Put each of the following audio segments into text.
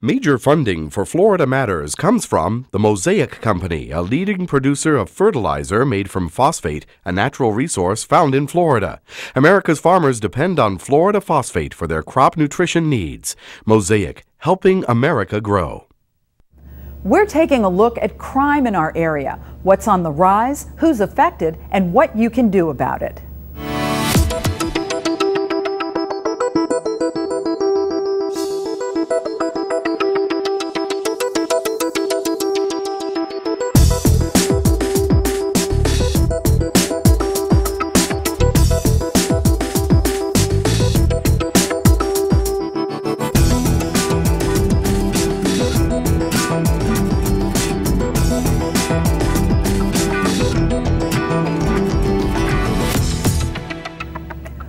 Major funding for Florida Matters comes from the Mosaic Company, a leading producer of fertilizer made from phosphate, a natural resource found in Florida. America's farmers depend on Florida phosphate for their crop nutrition needs. Mosaic, helping America grow. We're taking a look at crime in our area, what's on the rise, who's affected, and what you can do about it.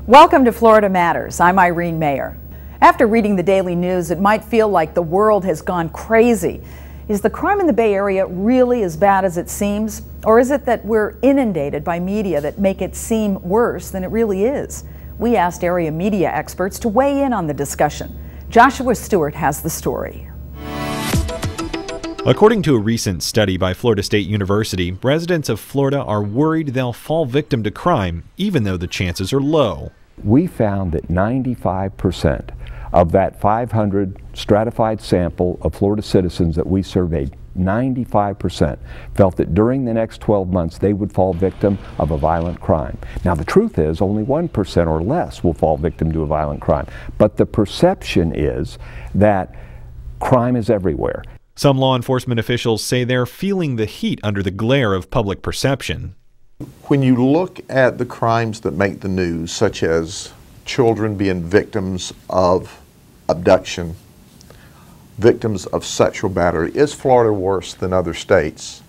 Welcome to Florida Matters. I'm Irene Mayer. After reading the daily news, it might feel like the world has gone crazy. Is the crime in the Bay Area really as bad as it seems? Or is it that we're inundated by media that make it seem worse than it really is? We asked area media experts to weigh in on the discussion. Joshua Stewart has the story. According to a recent study by Florida State University, residents of Florida are worried they'll fall victim to crime, even though the chances are low. We found that 95% of that 500 stratified sample of Florida citizens that we surveyed, 95% felt that during the next 12 months they would fall victim of a violent crime. Now the truth is only 1% or less will fall victim to a violent crime, but the perception is that crime is everywhere. Some law enforcement officials say they're feeling the heat under the glare of public perception. When you look at the crimes that make the news, such as children being victims of abduction, victims of sexual battery, is Florida worse than other states?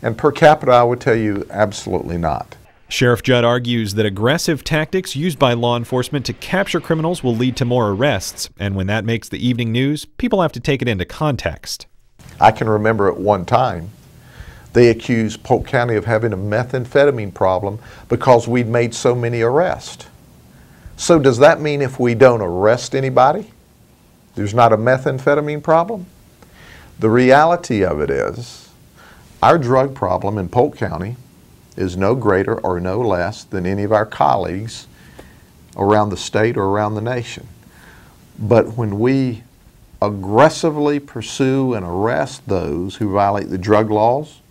And per capita, I would tell you absolutely not. Sheriff Judd argues that aggressive tactics used by law enforcement to capture criminals will lead to more arrests, and when that makes the evening news, people have to take it into context. I can remember at one time they accused Polk County of having a methamphetamine problem because we'd made so many arrests. So does that mean if we don't arrest anybody, there's not a methamphetamine problem? The reality of it is our drug problem in Polk County is no greater or no less than any of our colleagues around the state or around the nation. But when we aggressively pursue and arrest those who violate the drug laws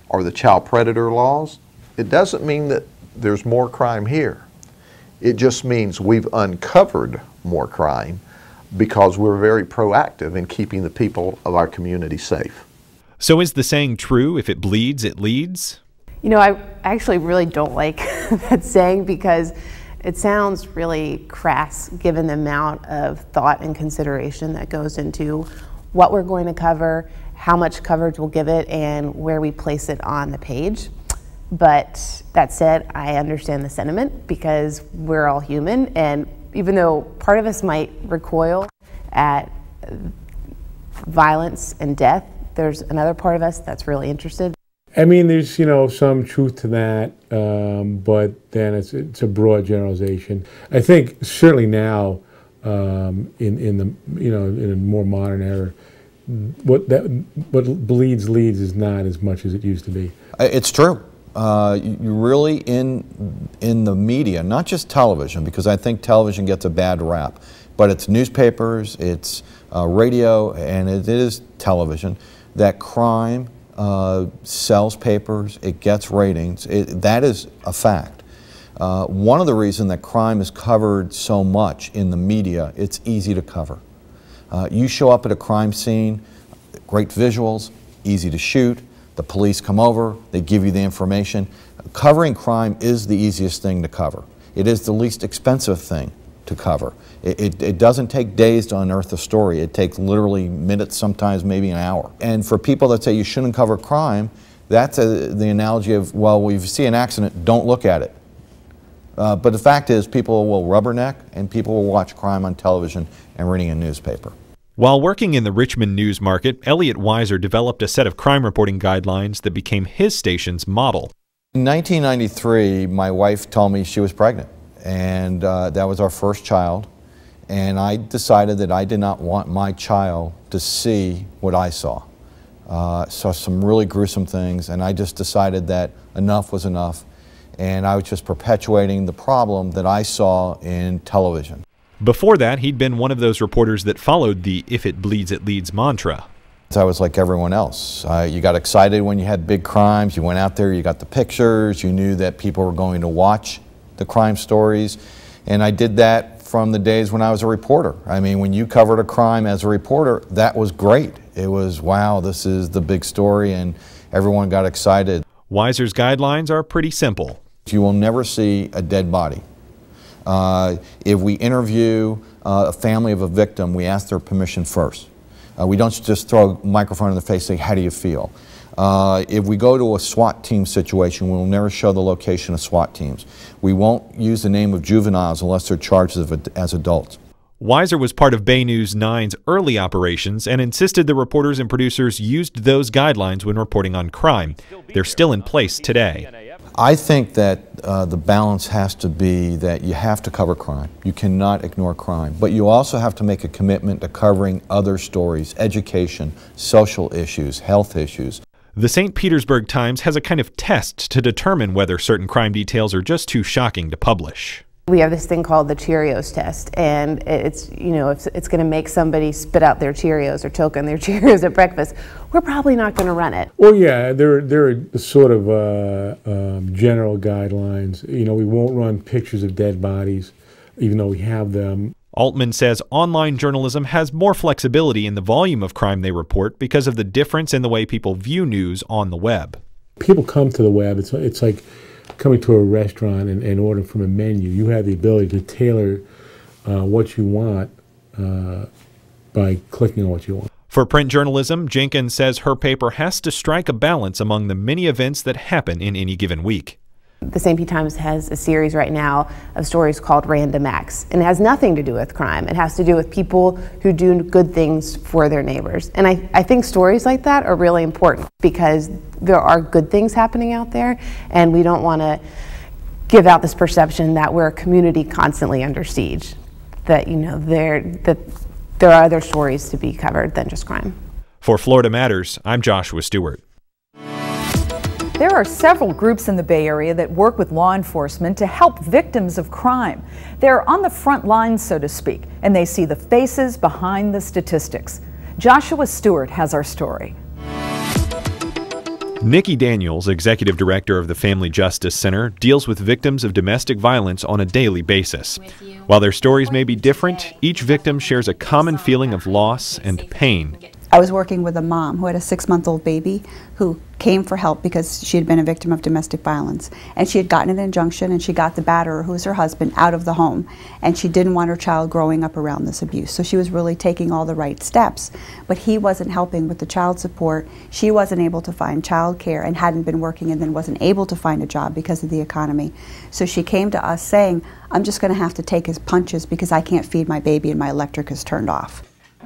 or the child predator laws, it doesn't mean that there's more crime here. It just means we've uncovered more crime because we're very proactive in keeping the people of our community safe. So is the saying true, if it bleeds, it leads? You know, I actually really don't like that saying because it sounds really crass given the amount of thought and consideration that goes into what we're going to cover, how much coverage we'll give it, and where we place it on the page. But that said, I understand the sentiment because we're all human, and even though part of us might recoil at violence and death, there's another part of us that's really interested. I mean, there's, some truth to that, but then it's a broad generalization. I think certainly now, in a more modern era, what bleeds leads is not as much as it used to be. It's true. You really in the media, not just television, because I think television gets a bad rap, but it's newspapers, it's radio, and it is television, that crime sells papers, it gets ratings. That is a fact. One of the reasons that crime is covered so much in the media, it's easy to cover. You show up at a crime scene, great visuals, easy to shoot, the police come over, they give you the information. Covering crime is the easiest thing to cover. It is the least expensive thing to cover. It doesn't take days to unearth a story. It takes literally minutes, sometimes maybe an hour. And for people that say you shouldn't cover crime, that's the analogy of, well, if you see an accident, don't look at it. But the fact is, people will rubberneck and people will watch crime on television and reading a newspaper. While working in the Richmond news market, Elliot Weiser developed a set of crime reporting guidelines that became his station's model. In 1993, my wife told me she was pregnant, and that was our first child. And I decided that I did not want my child to see what I saw. Saw some really gruesome things, and I just decided that enough was enough, and I was just perpetuating the problem that I saw in television. Before that, he'd been one of those reporters that followed the "if it bleeds, it leads" mantra. I was like everyone else. You got excited when you had big crimes. You went out there, you got the pictures, you knew that people were going to watch the crime stories, and I did that from the days when I was a reporter. I mean, when you covered a crime as a reporter, that was great. It was, wow, this is the big story, and everyone got excited. Weiser's guidelines are pretty simple. You will never see a dead body. If we interview a family of a victim, we ask their permission first. We don't just throw a microphone in their face and say, how do you feel? If we go to a SWAT team situation, we will never show the location of SWAT teams. We won't use the name of juveniles unless they're charged as adults. Weiser was part of Bay News 9's early operations and insisted the reporters and producers used those guidelines when reporting on crime. They're still in place today. I think that the balance has to be that you have to cover crime. You cannot ignore crime. But you also have to make a commitment to covering other stories, education, social issues, health issues. The St. Petersburg Times has a kind of test to determine whether certain crime details are just too shocking to publish. We have this thing called the Cheerios test, and it's, you know, if it's going to make somebody spit out their Cheerios or choke on their Cheerios at breakfast, we're probably not going to run it. Well, yeah, there are sort of general guidelines. You know, we won't run pictures of dead bodies, even though we have them. Altman says online journalism has more flexibility in the volume of crime they report because of the difference in the way people view news on the web. People come to the web. It's like coming to a restaurant and ordering from a menu. You have the ability to tailor what you want by clicking on what you want. For print journalism, Jenkins says her paper has to strike a balance among the many events that happen in any given week. The St. Pete Times has a series right now of stories called Random Acts, and it has nothing to do with crime. It has to do with people who do good things for their neighbors. And I think stories like that are really important because there are good things happening out there, and we don't want to give out this perception that we're a community constantly under siege, that, you know, that there are other stories to be covered than just crime. For Florida Matters, I'm Joshua Stewart. There are several groups in the Bay Area that work with law enforcement to help victims of crime. They're on the front lines, so to speak, and they see the faces behind the statistics. Joshua Stewart has our story. Nikki Daniels, executive director of the Family Justice Center, deals with victims of domestic violence on a daily basis. While their stories may be different, each victim shares a common feeling of loss and pain. I was working with a mom who had a 6-month-old baby who came for help because she had been a victim of domestic violence. And she had gotten an injunction, and she got the batterer, who was her husband, out of the home. And she didn't want her child growing up around this abuse. So she was really taking all the right steps. But he wasn't helping with the child support. She wasn't able to find child care and hadn't been working and then wasn't able to find a job because of the economy. So she came to us saying, I'm just going to have to take his punches because I can't feed my baby and my electric is turned off.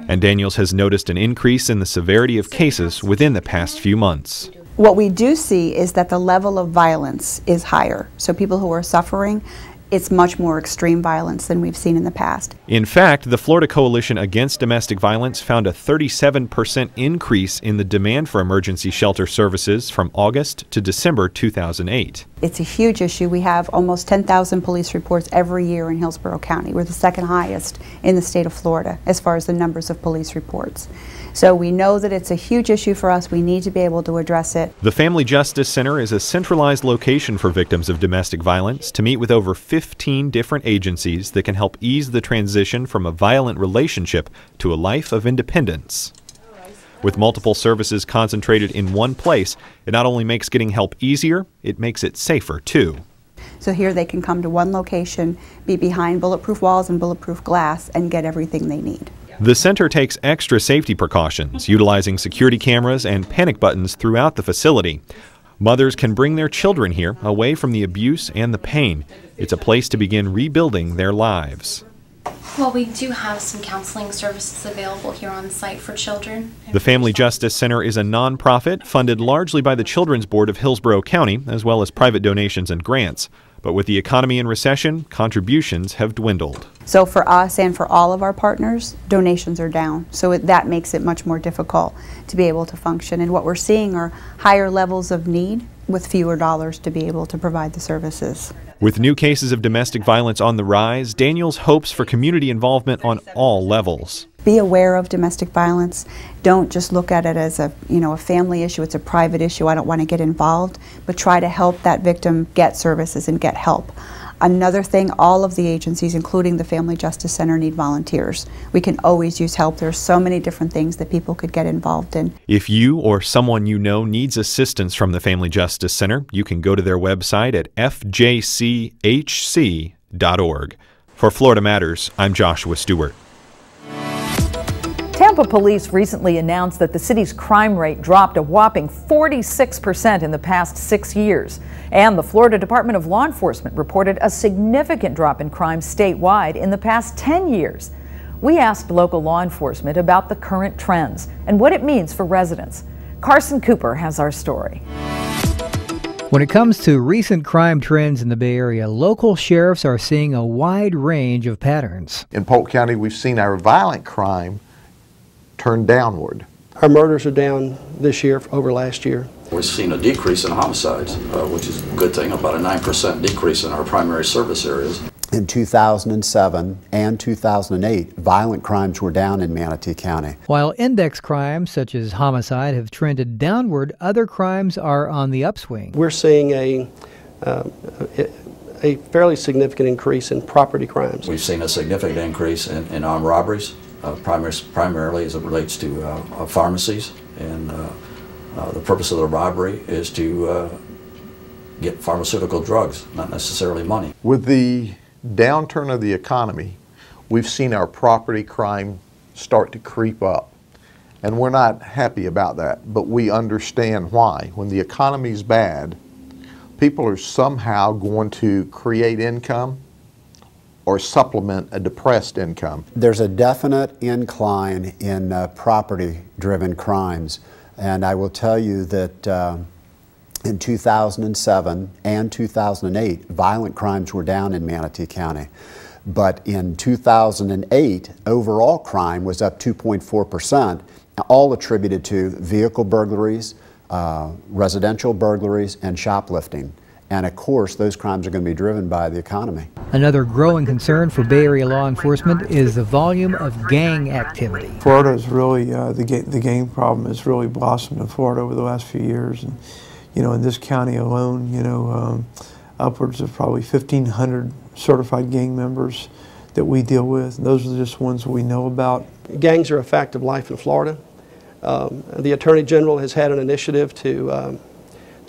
And Daniels has noticed an increase in the severity of cases within the past few months. What we do see is that the level of violence is higher. So people who are suffering, it's much more extreme violence than we've seen in the past. In fact, the Florida Coalition Against Domestic Violence found a 37% increase in the demand for emergency shelter services from August to December 2008. It's a huge issue. We have almost 10,000 police reports every year in Hillsborough County. We're the second highest in the state of Florida as far as the numbers of police reports. So we know that it's a huge issue for us. We need to be able to address it. The Family Justice Center is a centralized location for victims of domestic violence to meet with over 15 different agencies that can help ease the transition from a violent relationship to a life of independence. With multiple services concentrated in one place, it not only makes getting help easier, it makes it safer too. So here they can come to one location, be behind bulletproof walls and bulletproof glass, and get everything they need. The center takes extra safety precautions, utilizing security cameras and panic buttons throughout the facility. Mothers can bring their children here away from the abuse and the pain. It's a place to begin rebuilding their lives. Well, we do have some counseling services available here on site for children. The Family Justice Center is a nonprofit funded largely by the Children's Board of Hillsborough County, as well as private donations and grants. But with the economy in recession, contributions have dwindled. So for us and for all of our partners, donations are down. So that makes it much more difficult to be able to function. And what we're seeing are higher levels of need with fewer dollars to be able to provide the services. With new cases of domestic violence on the rise, Daniels hopes for community involvement on all levels. Be aware of domestic violence. Don't just look at it as a family issue. It's a private issue. I don't want to get involved, but try to help that victim get services and get help. Another thing, all of the agencies, including the Family Justice Center, need volunteers. We can always use help. There's so many different things that people could get involved in. If you or someone you know needs assistance from the Family Justice Center, you can go to their website at fjchc.org. For Florida Matters, I'm Joshua Stewart. Tampa police recently announced that the city's crime rate dropped a whopping 46% in the past 6 years. And the Florida Department of Law Enforcement reported a significant drop in crime statewide in the past 10 years. We asked local law enforcement about the current trends and what it means for residents. Carson Cooper has our story. When it comes to recent crime trends in the Bay Area, local sheriffs are seeing a wide range of patterns. In Polk County, we've seen our violent crime turn downward. Our murders are down this year over last year. We've seen a decrease in homicides, which is a good thing, about a 9% decrease in our primary service areas. In 2007 and 2008, violent crimes were down in Manatee County. While index crimes such as homicide have trended downward, other crimes are on the upswing. We're seeing a fairly significant increase in property crimes. We've seen a significant increase in armed robberies, primarily as it relates to pharmacies, and the purpose of the robbery is to get pharmaceutical drugs, not necessarily money. With the downturn of the economy, we've seen our property crime start to creep up. And we're not happy about that, but we understand why. When the economy's bad, people are somehow going to create income or supplement a depressed income. There's a definite incline in property-driven crimes, and I will tell you that in 2007 and 2008, violent crimes were down in Manatee County. But in 2008, overall crime was up 2.4%, all attributed to vehicle burglaries, residential burglaries, and shoplifting. And of course, those crimes are going to be driven by the economy. Another growing concern for Bay Area law enforcement is the volume of gang activity. Florida is really, the gang problem has really blossomed in Florida over the last few years. And, in this county alone, upwards of probably 1,500 certified gang members that we deal with. Those are just ones we know about. Gangs are a fact of life in Florida. The Attorney General has had an initiative to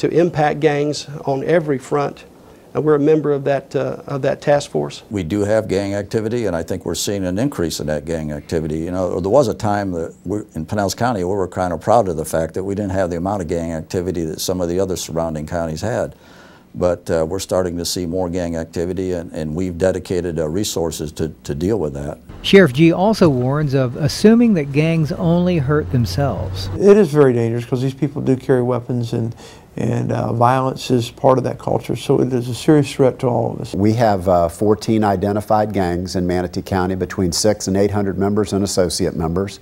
impact gangs on every front. We're a member of that task force. We do have gang activity, and I think we're seeing an increase in that gang activity. There was a time that in Pinellas County we were kind of proud of the fact that we didn't have the amount of gang activity that some of the other surrounding counties had. But we're starting to see more gang activity, and we've dedicated resources to deal with that. Sheriff G also warns of assuming that gangs only hurt themselves. It is very dangerous because these people do carry weapons, and violence is part of that culture, so it is a serious threat to all of us. We have 14 identified gangs in Manatee County, between 600 and 800 members and associate members.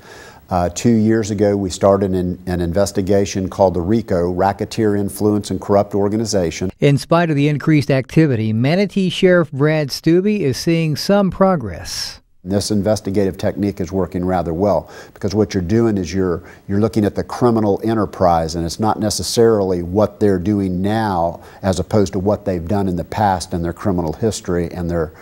2 years ago, we started an investigation called the RICO, Racketeer Influence and Corrupt Organization. In spite of the increased activity, Manatee Sheriff Brad Stubbe is seeing some progress. This investigative technique is working rather well, because what you're doing is you're looking at the criminal enterprise, and it's not necessarily what they're doing now as opposed to what they've done in the past and their criminal history and their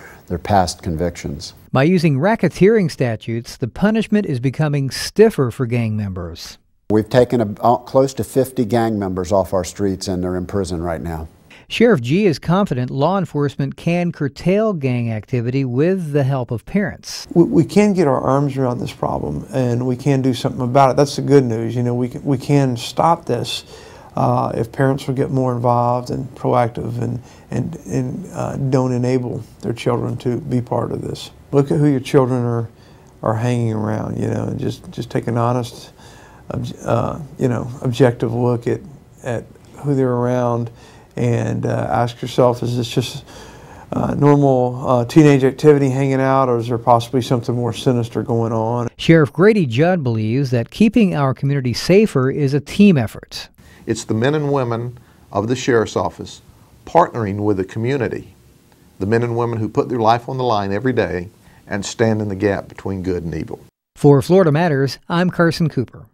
past convictions. By using racketeering statutes, the punishment is becoming stiffer for gang members. We've taken close to 50 gang members off our streets, and they're in prison right now. Sheriff G is confident law enforcement can curtail gang activity with the help of parents. We can get our arms around this problem, and we can do something about it. That's the good news. We can stop this if parents will get more involved and proactive and don't enable their children to be part of this. Look at who your children are hanging around, and just take an honest, objective look at who they're around, and ask yourself, is this just normal teenage activity hanging out, or is there possibly something more sinister going on? Sheriff Grady Judd believes that keeping our community safer is a team effort. It's the men and women of the Sheriff's Office partnering with the community, the men and women who put their life on the line every day and stand in the gap between good and evil. For Florida Matters, I'm Carson Cooper.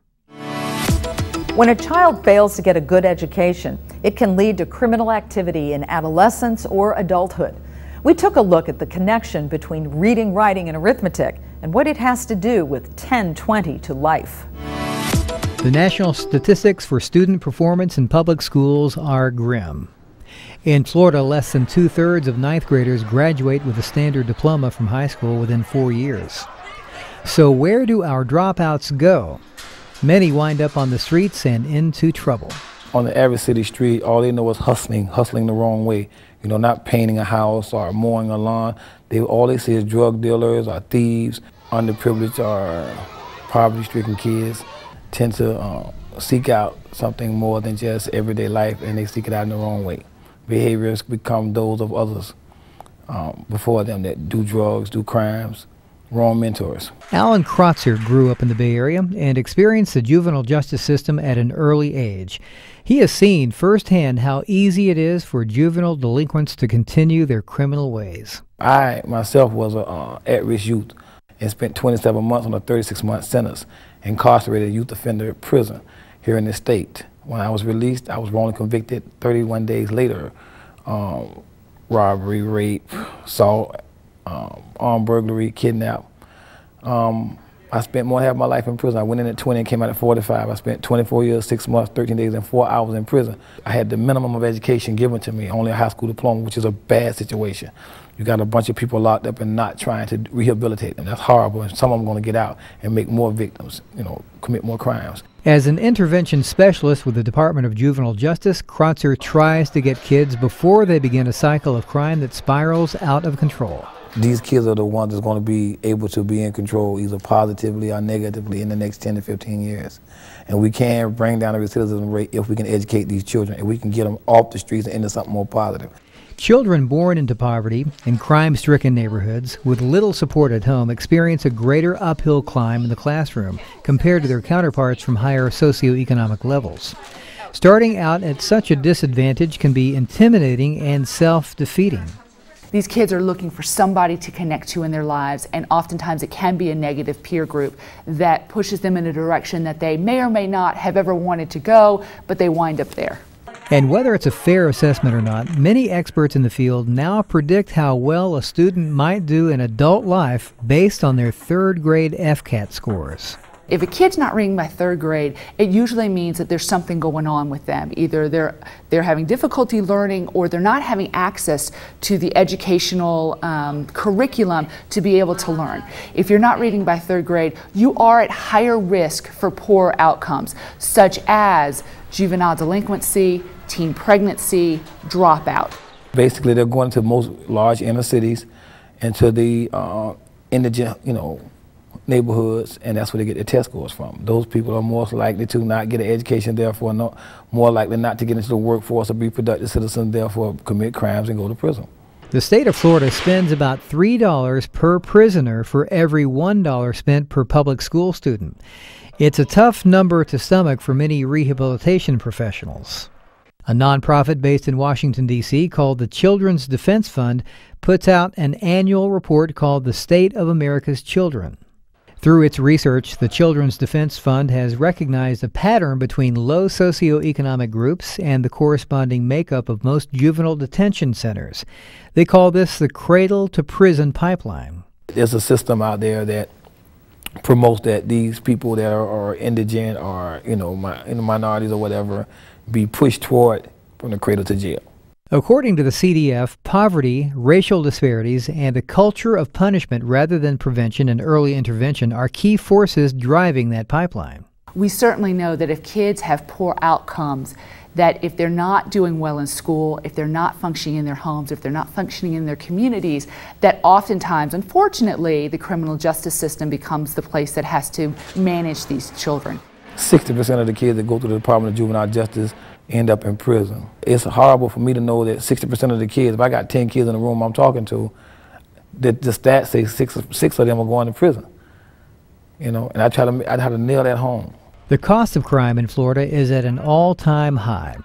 When a child fails to get a good education, it can lead to criminal activity in adolescence or adulthood. We took a look at the connection between reading, writing, and arithmetic and what it has to do with 10/20 to life. The national statistics for student performance in public schools are grim. In Florida, less than 2/3 of ninth graders graduate with a standard diploma from high school within 4 years. So where do our dropouts go? Many wind up on the streets and into trouble. On the average city street, all they know is hustling the wrong way. You know, not painting a house or mowing a lawn. All they see is drug dealers or thieves. Underprivileged or poverty-stricken kids tend to seek out something more than just everyday life, and they seek it out in the wrong way. Behaviors become those of others before them that do drugs, do crimes, wrong mentors. Alan Krotzer grew up in the Bay Area and experienced the juvenile justice system at an early age. He has seen firsthand how easy it is for juvenile delinquents to continue their criminal ways. I myself was an at-risk youth and spent 27 months on a 36-month sentence, incarcerated youth offender prison here in the state. When I was released, I was wrongly convicted 31 days later. Robbery, rape, assault, armed burglary, kidnap. I spent more than half my life in prison. I went in at 20 and came out at 45. I spent 24 years, 6 months, 13 days, and 4 hours in prison. I had the minimum of education given to me, only a high school diploma, which is a bad situation. You got a bunch of people locked up and not trying to rehabilitate them. That's horrible, and some of them are going to get out and make more victims, you know, commit more crimes. As an intervention specialist with the Department of Juvenile Justice, Krotzer tries to get kids before they begin a cycle of crime that spirals out of control. These kids are the ones that's going to be able to be in control either positively or negatively in the next 10 to 15 years. And we can bring down the recidivism rate if we can educate these children, and we can get them off the streets and into something more positive. Children born into poverty in crime-stricken neighborhoods with little support at home experience a greater uphill climb in the classroom compared to their counterparts from higher socioeconomic levels. Starting out at such a disadvantage can be intimidating and self-defeating. These kids are looking for somebody to connect to in their lives, and oftentimes it can be a negative peer group that pushes them in a direction that they may or may not have ever wanted to go, but they wind up there. And whether it's a fair assessment or not, many experts in the field now predict how well a student might do in adult life based on their third grade FCAT scores. If a kid's not reading by third grade, it usually means that there's something going on with them. Either they're having difficulty learning, or they're not having access to the educational curriculum to be able to learn. If you're not reading by third grade, you are at higher risk for poor outcomes, such as juvenile delinquency, teen pregnancy, dropout. Basically, they're going to most large inner cities, into the indigent, neighborhoods, and that's where they get their test scores from. Those people are more likely to not get an education, therefore more likely not to get into the workforce or be productive citizens, therefore commit crimes and go to prison. The state of Florida spends about $3 per prisoner for every $1 spent per public school student. It's a tough number to stomach for many rehabilitation professionals. A nonprofit based in Washington, D.C. called the Children's Defense Fund puts out an annual report called The State of America's Children. Through its research, the Children's Defense Fund has recognized a pattern between low socioeconomic groups and the corresponding makeup of most juvenile detention centers. They call this the cradle-to-prison pipeline. There's a system out there that promotes that these people that are indigent or minorities or whatever be pushed toward from the cradle to jail. According to the CDF, poverty, racial disparities, and a culture of punishment rather than prevention and early intervention are key forces driving that pipeline. We certainly know that if kids have poor outcomes, that if they're not doing well in school, if they're not functioning in their homes, if they're not functioning in their communities, that oftentimes, unfortunately, the criminal justice system becomes the place that has to manage these children. 60% of the kids that go through the Department of Juvenile Justice end up in prison. It's horrible for me to know that 60% of the kids, if I got 10 kids in the room I'm talking to, that the stats say six of them are going to prison. You know, and I try to nail that home. The cost of crime in Florida is at an all-time high.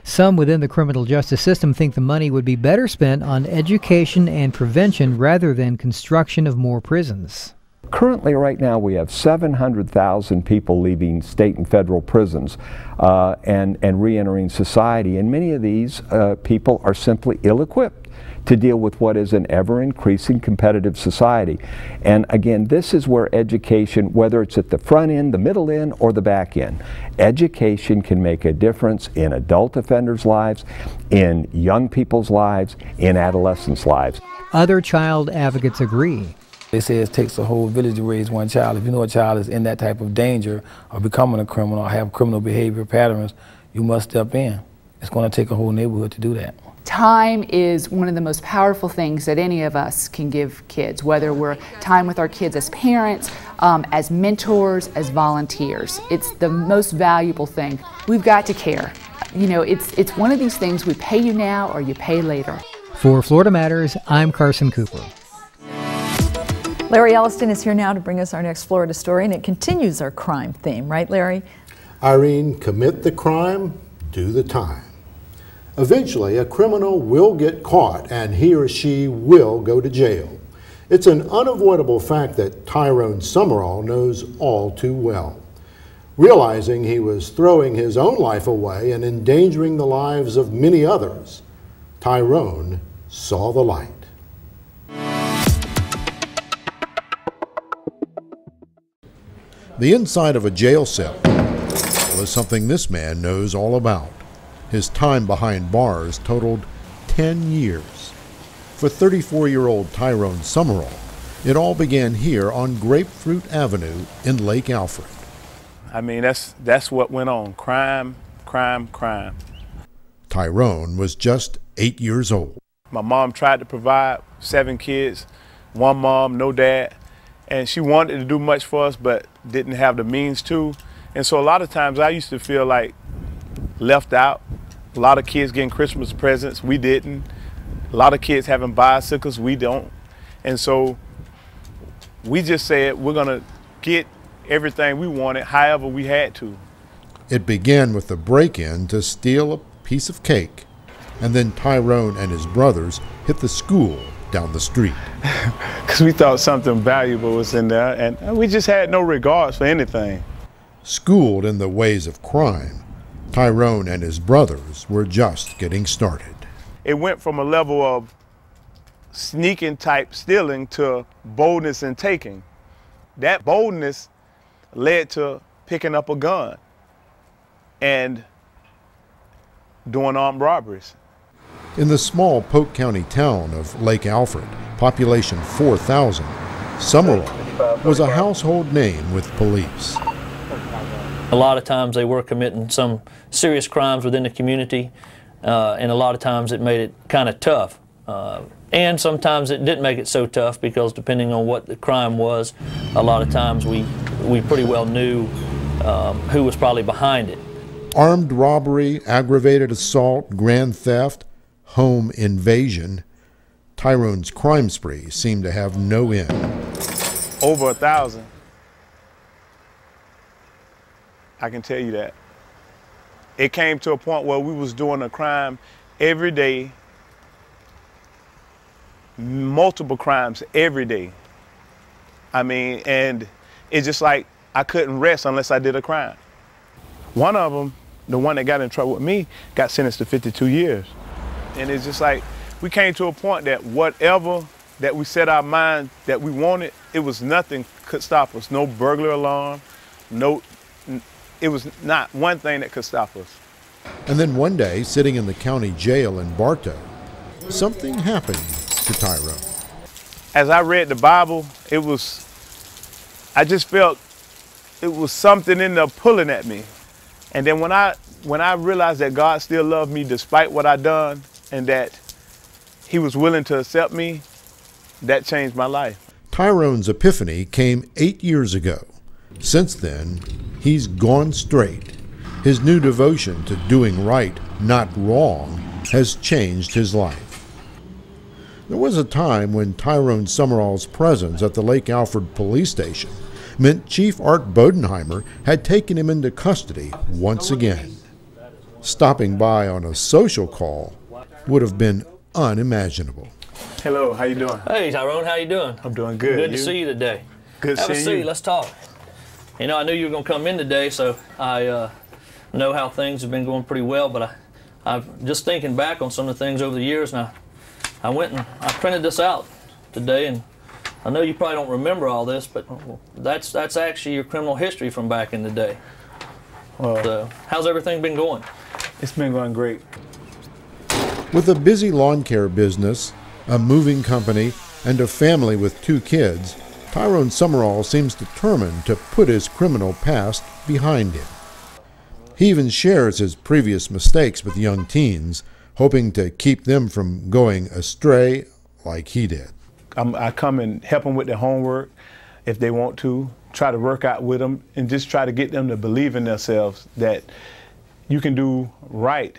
Some within the criminal justice system think the money would be better spent on education and prevention rather than construction of more prisons. Currently, right now, we have 700,000 people leaving state and federal prisons and re-entering society, and many of these people are simply ill-equipped to deal with what is an ever-increasing competitive society. And again, this is where education, whether it's at the front end, the middle end, or the back end, education can make a difference in adult offenders' lives, in young people's lives, in adolescents' lives. Other child advocates agree. They say it takes a whole village to raise one child. If you know a child is in that type of danger or becoming a criminal or have criminal behavior patterns, you must step in. It's going to take a whole neighborhood to do that. Time is one of the most powerful things that any of us can give kids, whether we're time with our kids as parents, as mentors, as volunteers. It's the most valuable thing. We've got to care. You know, it's one of these things we pay you now or you pay later. For Florida Matters, I'm Carson Cooper. Larry Elliston is here now to bring us our next Florida story, and it continues our crime theme, right, Larry? Irene, commit the crime, do the time. Eventually, a criminal will get caught and he or she will go to jail. It's an unavoidable fact that Tyrone Summerall knows all too well. Realizing he was throwing his own life away and endangering the lives of many others, Tyrone saw the light. The inside of a jail cell is something this man knows all about. His time behind bars totaled 10 years. For 34-year-old Tyrone Summerall, it all began here on Grapefruit Avenue in Lake Alfred. I mean, that's what went on. Crime, crime, crime. Tyrone was just 8 years old. My mom tried to provide 7 kids, 1 mom, no dad, and she wanted to do much for us but didn't have the means to. And so a lot of times I used to feel like left out. A lot of kids getting Christmas presents, we didn't. A lot of kids having bicycles, we don't. And so we just said we're gonna get everything we wanted however we had to. It began with a break-in to steal a piece of cake, and then Tyrone and his brothers hit the school down the street. Because we thought something valuable was in there, and we just had no regards for anything. Schooled in the ways of crime, Tyrone and his brothers were just getting started. It went from a level of sneaking type stealing to boldness in taking. That boldness led to picking up a gun and doing armed robberies. In the small Polk County town of Lake Alfred, population 4,000, Summerall was a household name with police. A lot of times they were committing some serious crimes within the community, and a lot of times it made it kind of tough. And sometimes it didn't make it so tough because depending on what the crime was, a lot of times we pretty well knew who was probably behind it. Armed robbery, aggravated assault, grand theft, home invasion. Tyrone's crime spree seemed to have no end. Over 1,000. I can tell you that. It came to a point where we was doing a crime every day, multiple crimes every day. I mean, and it's just like I couldn't rest unless I did a crime. One of them, the one that got in trouble with me, got sentenced to 52 years. And it's just like we came to a point that whatever that we set our mind that we wanted, it was nothing could stop us. No burglar alarm, it was not one thing that could stop us. And then one day, sitting in the county jail in Bartow, something happened to Tyrone. As I read the Bible, I just felt it was something in there pulling at me. And then when I realized that God still loved me despite what I done and that he was willing to accept me, that changed my life. Tyrone's epiphany came 8 years ago. Since then, he's gone straight. His new devotion to doing right, not wrong, has changed his life. There was a time when Tyrone Summerall's presence at the Lake Alfred police station meant Chief Art Bodenheimer had taken him into custody once again. Stopping by on a social call would have been unimaginable. Hello, how you doing? Hey Tyrone, how you doing? I'm doing good. Good to see you today. Good Have a seeing seat, you. let's talk. You know, I knew you were going to come in today, so I know how things have been going pretty well, but I'm just thinking back on some of the things over the years, and I went and I printed this out today, and I know you probably don't remember all this, but that's actually your criminal history from back in the day. Well, So, how's everything been going? It's been going great. With a busy lawn care business, a moving company, and a family with 2 kids, Tyrone Summerall seems determined to put his criminal past behind him. He even shares his previous mistakes with young teens, hoping to keep them from going astray like he did. I come and help them with their homework if they want to, try to work out with them, and just try to get them to believe in themselves that you can do right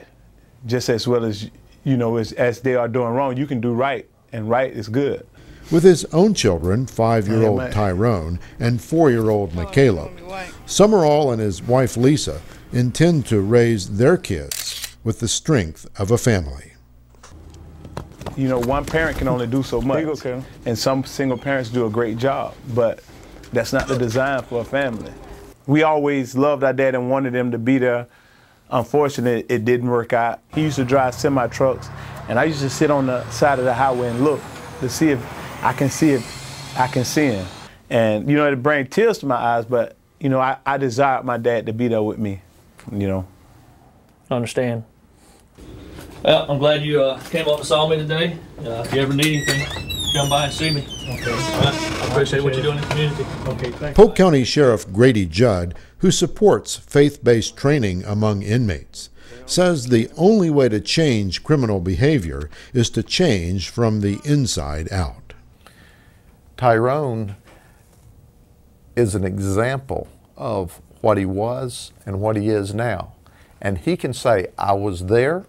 just as well as, you know, as they are doing wrong. You can do right, and right is good. With his own children, 5-year-old Amen. Tyrone and 4-year-old Michaela, Summerall and his wife Lisa intend to raise their kids with the strength of a family. You know, one parent can only do so much, and some single parents do a great job, but that's not the design for a family. We always loved our dad and wanted him to be there. Unfortunately, it didn't work out. He used to drive semi-trucks, and I used to sit on the side of the highway and look to see if I can see him. And, you know, it brings tears to my eyes, but, you know, I desired my dad to be there with me, you know. I understand. Well, I'm glad you came up and saw me today. If you ever need anything, come by and see me. Okay. All right. I appreciate what you're doing in the community. Okay, thanks. Polk County Sheriff Grady Judd, who supports faith-based training among inmates, says the only way to change criminal behavior is to change from the inside out. Tyrone is an example of what he was and what he is now. And he can say, I was there,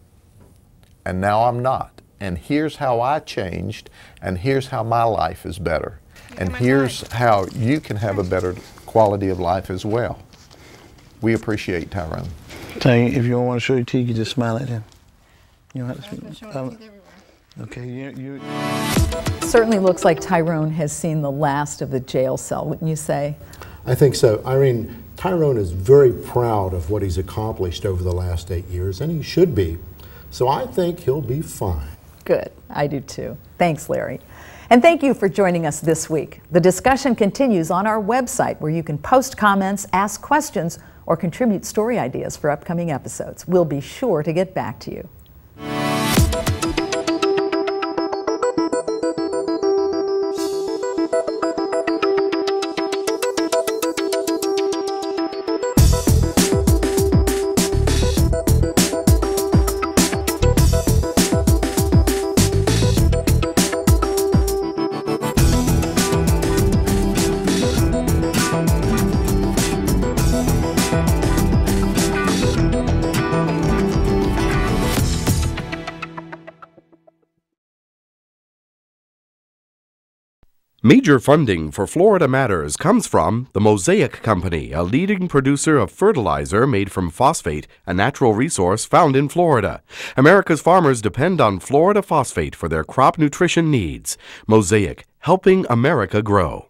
and now I'm not. And here's how I changed, and here's how my life is better. And here's how you can have a better quality of life as well. We appreciate Tyrone. If you don't want to show your teeth, you just smile at him. You don't have to. Okay, you. Certainly looks like Tyrone has seen the last of the jail cell, wouldn't you say? I think so. Irene, Tyrone is very proud of what he's accomplished over the last 8 years, and he should be. So I think he'll be fine. Good. I do too. Thanks, Larry. And thank you for joining us this week. The discussion continues on our website, where you can post comments, ask questions, or contribute story ideas for upcoming episodes. We'll be sure to get back to you. Major funding for Florida Matters comes from the Mosaic Company, a leading producer of fertilizer made from phosphate, a natural resource found in Florida. America's farmers depend on Florida phosphate for their crop nutrition needs. Mosaic, helping America grow.